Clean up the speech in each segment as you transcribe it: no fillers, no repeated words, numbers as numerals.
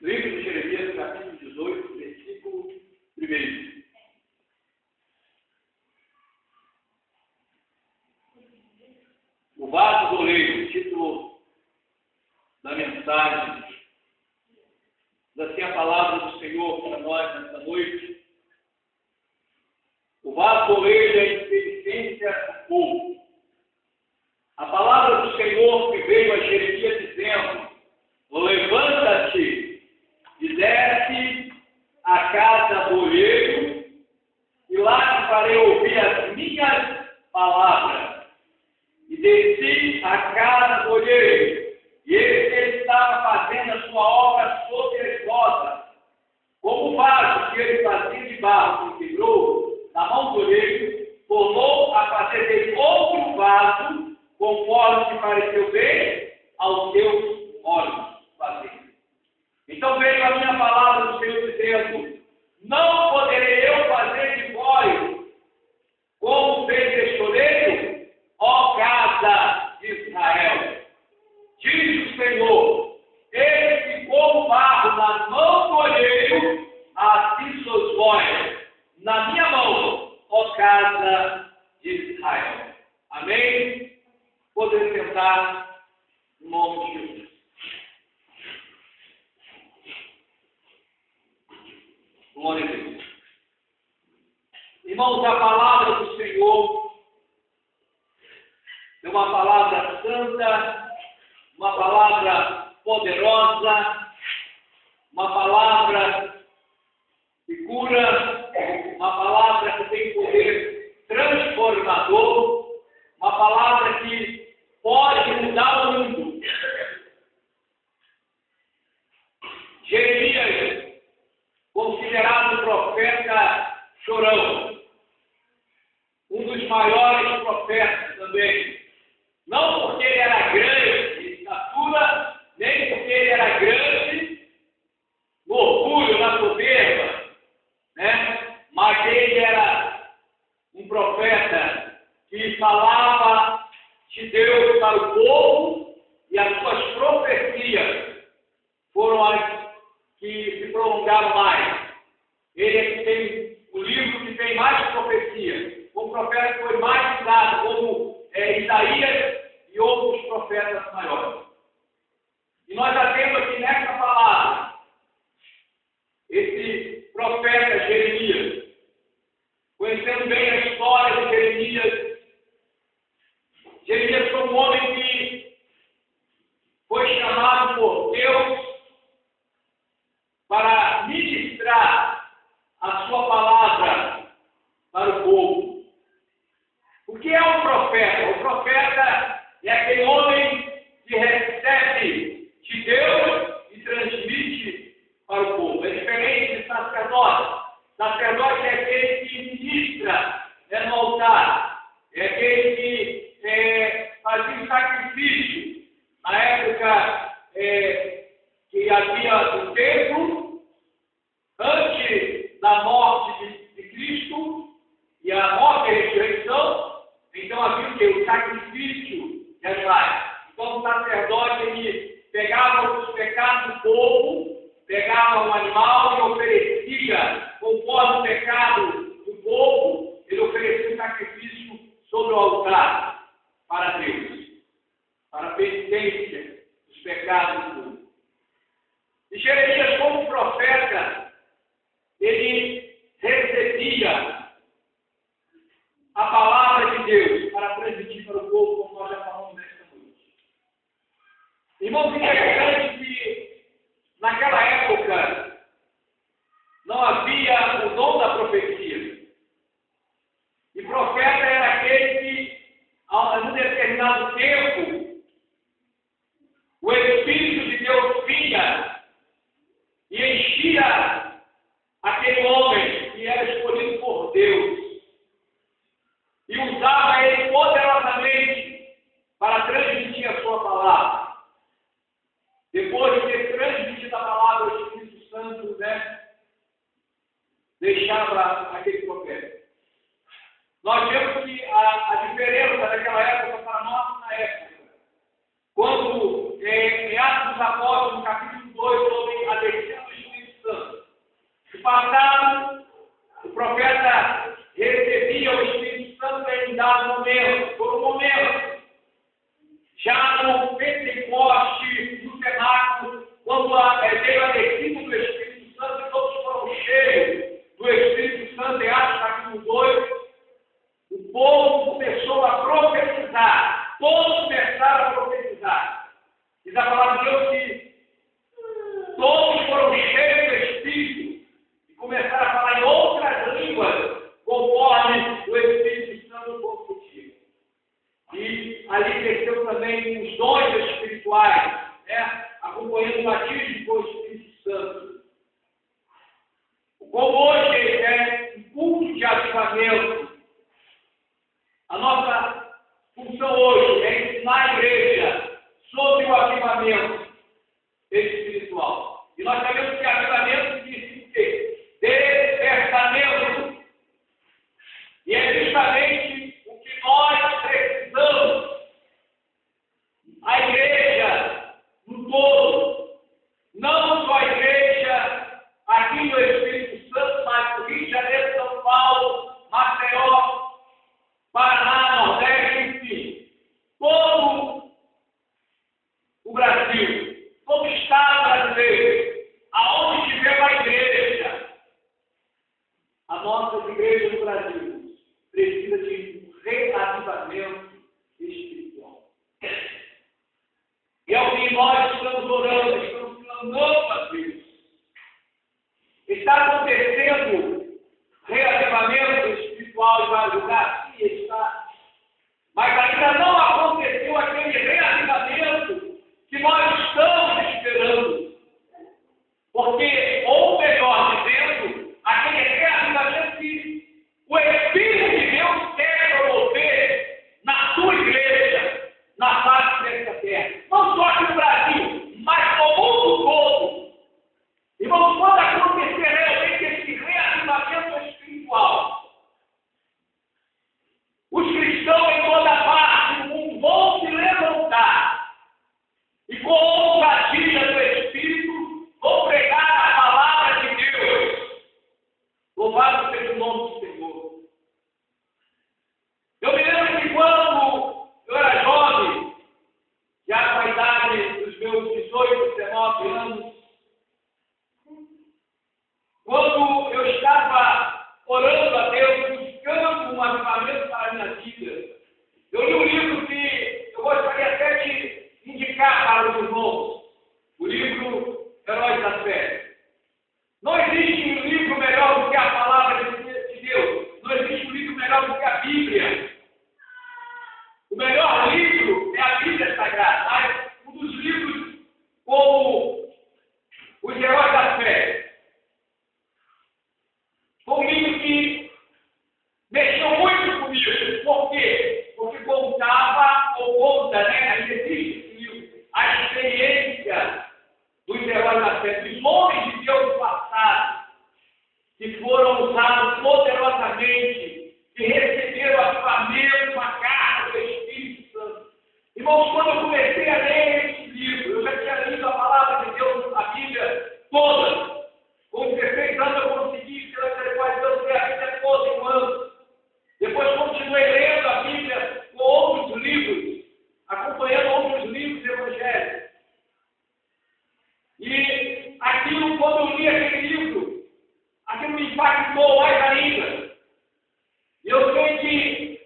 Livro de Jeremias, capítulo 18, versículo 1. O vaso do oleiro, título da mensagem. Diz assim a palavra do Senhor para nós nesta noite. O vaso do oleiro é a inteligência do povo. A palavra do Senhor que veio a Jeremias dizendo: levanta-te e desce à casa do oleiro, e lá te farei ouvir as minhas palavras. E desci à casa do olheiro, e ele estava fazendo a sua obra soberbosa, como o vaso que ele fazia de barro que quebrou na mão do olheiro, tornou a fazer dele outro vaso, conforme te pareceu bem aos teus olhos fazer. Então veio a minha palavra do Senhor dizendo: não poderei eu fazer de vós como fez este oleiro, ó casa de Israel. Diz o Senhor: ele ficou barro na mão do olheiro, assim sois vós na minha mão, ó casa de Israel. Amém? Podemos sentar no nome de Jesus. Glória a Deus. Irmãos, a palavra do Senhor é uma palavra santa, uma palavra poderosa, uma palavra que cura, uma palavra que tem poder transformador, uma palavra que pode mudar o mundo. Jeremias, considerado profeta chorão, um dos maiores profetas também, não porque ele era grande em estatura, nem porque ele era grande no orgulho, na soberba, né? Mas ele era um profeta que falava de Deus para o povo, e as suas profecias foram as que se prolongaram mais. Ele é que tem o livro que tem mais profecias. O profeta que foi mais usado, como Isaías e outros profetas maiores. E nós já temos aqui nessa palavra esse profeta Jeremias, conhecendo bem a história de Jeremias. Jeremias foi um homem que foi chamado por Deus para ministrar a sua palavra para o povo. O que é um profeta? O profeta é aquele homem que recebe de Deus e transmite para o povo. É diferente de sacerdote. Sacerdote é aquele que ministra no altar. É aquele que fazia um sacrifício. Na época que havia o templo, antes da morte de Cristo e a morte e a ressurreição, então havia o quê? O sacrifício de animais. Então o sacerdote ele pegava os pecados do povo, pegava um animal e oferecia, conforme o pecado do povo, ele oferecia um sacrifício sobre o altar para Deus, para a penitência dos pecados do povo. E Jeremias, como profeta, ele recebia a palavra de Deus para transmitir para o povo, como nós já falamos nesta noite. Irmãos, interessante que naquela época não havia o dom da profecia. E profeta era aquele que, a um determinado tempo, o Espírito de Deus vinha e enchia aquele homem que era escolhido por Deus e usava ele poderosamente para transmitir a sua palavra. Depois de ter transmitido a palavra, o Espírito Santo, deixava aquele profeta. Nós vemos que a diferença daquela época para nós na época, quando em Atos dos Apóstolos, no capítulo 2, sobre a descida batismo com o Espírito Santo. Como hoje é um culto de avivamento, a nossa função hoje é ensinar a igreja sobre o avivamento espiritual. E nós sabemos que avivamento significa o quê? Despertamento. E é justamente o que nós precisamos. A igreja no todo, não só a igreja aqui no Espírito Santo, mas no Rio de Janeiro, São Paulo, Maceió, Paraná, Nordeste, enfim, todo o Brasil, todo o Estado brasileiro, aonde tiver uma igreja, a nossa igreja no Brasil precisa de um reavivamento espiritual. E é o que nós estamos orando, estamos clamando a Deus. Está acontecendo reavivamento espiritual em vários lugares? Sim, está. Mas ainda não aconteceu aquele reavivamento que nós estamos esperando. Porque, ou melhor dizendo, aquele reavivamento que o Espírito de Deus quer promover na sua igreja, na face desta terra. Não só aqui no Brasil, mas no mundo todo. Irmãos, quando acontecer realmente esse reavivamento espiritual, os cristãos em toda parte do mundo vão se levantar e com ousadia do Espírito vão pregar a palavra de Deus. Louvado seja o nome do Senhor. Eu me lembro que quando eu era jovem, já com a idade dos meus 18, 19 anos, quando eu estava orando a Deus, buscando um avivamento para a minha vida, eu li um livro que eu gostaria até de indicar para os irmãos, o livro Heróis da Fé. Não existe um livro melhor do que a palavra de Deus, não existe um livro melhor do que a Bíblia. O melhor livro é a Bíblia Sagrada, mas um dos livros como os Heróis da Fé. Foi um livro que mexeu muito comigo. Por quê? Porque contava, ou conta, né? Ainda existe esse livro, a experiência dos heróis da fé, dos homens de Deus do passado, que foram usados poderosamente, que receberam avivamento, uma carta do Espírito Santo. Irmãos, quando eu comecei a ler esse livro, eu já tinha lido a palavra de Deus, a Bíblia toda. Com 16 anos eu consegui, pela misericórdia de Deus, ler a Bíblia toda em um ano. Depois continuei lendo a Bíblia com outros livros, acompanhando outros livros evangélicos. E aquilo, quando eu li aquele livro, aquilo me impactou mais ainda. E eu sei que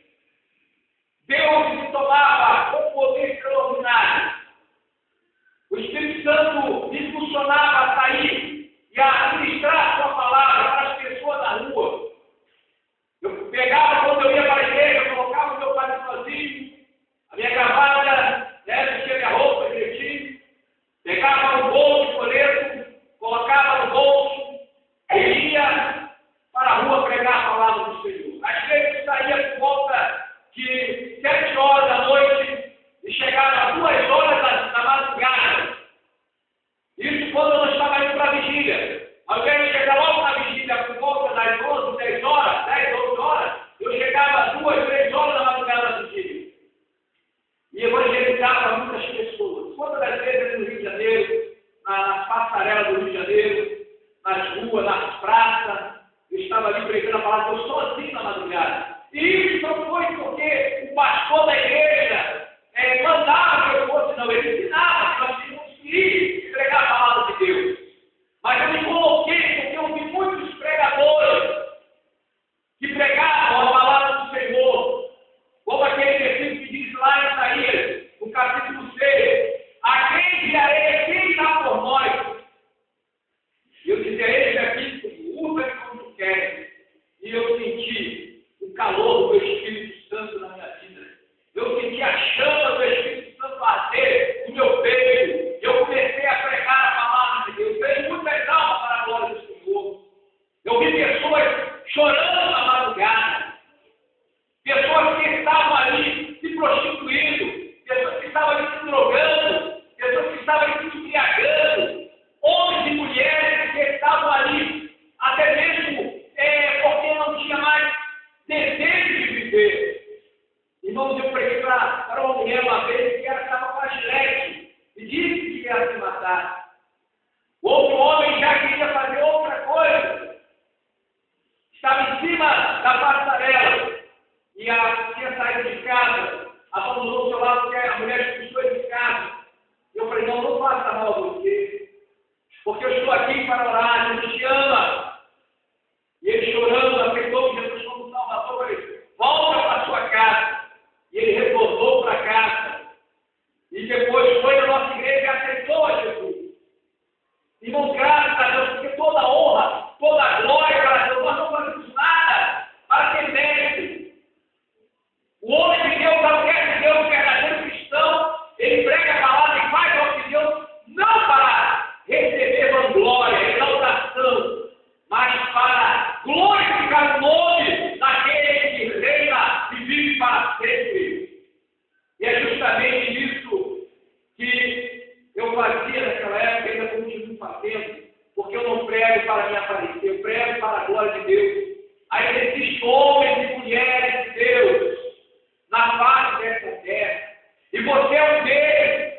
Deus me tomava com poder extraordinário. O Espírito Santo me impulsionava a sair e a administrar a sua palavra para as pessoas na rua. Eu pegava, quando eu ia para a igreja, eu colocava o meu paletózinho, a minha gravata, vestia minha roupa direitinho, pegava no bolso de coleto, colocava no bolso e ia para a rua pregar a palavra do Senhor. Às vezes saía por volta de 7 horas da noite e chegava às 2 horas da madrugada. Isso quando eu não estava indo para a vigília. Ao invés de chegar logo na vigília por volta das 11, 10 horas, 10, 11 horas, eu chegava às 2, 3 horas da madrugada da vigília. E evangelizava muitas pessoas. Quantas das vezes no Rio de Janeiro, nas passarelas do Rio de Janeiro, nas ruas, nas praças, eu estava ali pregando a palavra, eu sozinho na madrugada. E isso não foi porque o pastor da igreja mandava que eu fosse, não, ele ensinava que nós tínhamos que ir pregar a palavra de Deus. Mas eu me coloquei porque eu vi muitos pregadores que pregavam a palavra do Senhor, como aquele versículo que diz lá em Isaías, no capítulo 6, a quem enviarei, quem está por nós? E eu dizia, ele aqui, usa como tu queres. E eu senti o calor do Espírito Santo na minha vida. Eu senti a chama do Espírito Santo arder no meu peito. estava em cima da passarela e tinha saído de casa, abandonou o seu lado porque a mulher expulsou ele de casa. Eu falei, não faça mal a você, porque eu estou aqui para orar, Deus te ama. E ele chorando, aceitou Jesus como Salvador, ele volta para sua casa. E ele retornou para casa. E depois foi na nossa igreja e aceitou a Jesus. Irmão, graças a Deus, porque toda honra, toda glória para Deus, nós não fazemos nada para ter mérito. O homem de Deus, a mulher de Deus, o verdadeiro cristão, ele prega a palavra e faz a obra de Deus, não para receber vanglória, exaltação, mas para glorificar o nome daquele que reina e vive para sempre. E é justamente isso que eu fazia naquela época, ainda continuo fazendo, porque eu não prego para me aparecer, eu prego para a glória de Deus. Aí existem homens e mulheres de Deus na face dessa terra, e você é um deles.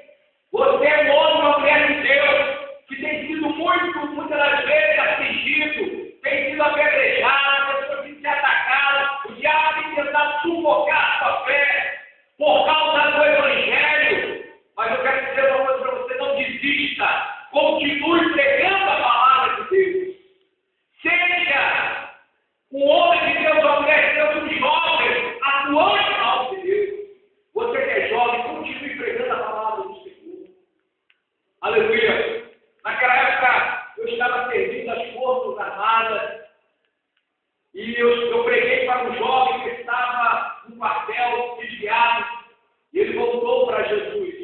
Você é um homem ou uma mulher de Deus que tem sido muitas das vezes atingido, tem sido apedrejado, pessoas têm sido atacadas, o diabo tem tentado sufocar a sua fé por causa do Evangelho. Mas eu quero dizer uma coisa para você: não desista, continue pregando a palavra de Deus. Seja um homem de Deus, uma mulher de Deus, um jovem, atuante na obra de Deus. Você que é jovem, continue pregando a palavra do Senhor. Aleluia. Naquela época, eu estava servindo as Forças Armadas e eu preguei para um jovem que estava no quartel desviado e ele voltou para Jesus.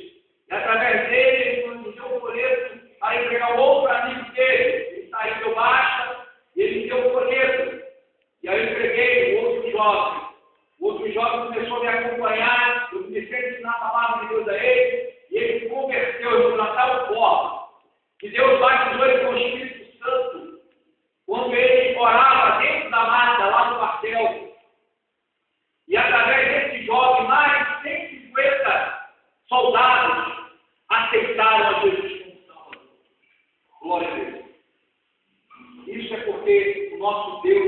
E através dele, ele me deu um folheto para entregar um outro amigo dele. Ele saiu do baixa e ele me deu um folheto. E aí eu entreguei o outro jovem. O outro jovem começou a me acompanhar, eu comecei a ensinar a palavra de Deus a ele, e ele se converteu, eu tratava o corpo. E Deus batizou ele com o Espírito Santo, quando ele orava dentro da mata, lá no quartel. E através desse jovem, mais de 150 soldados aceitaram a Jesus como Salvador. Glória a Deus. Isso é porque o nosso Deus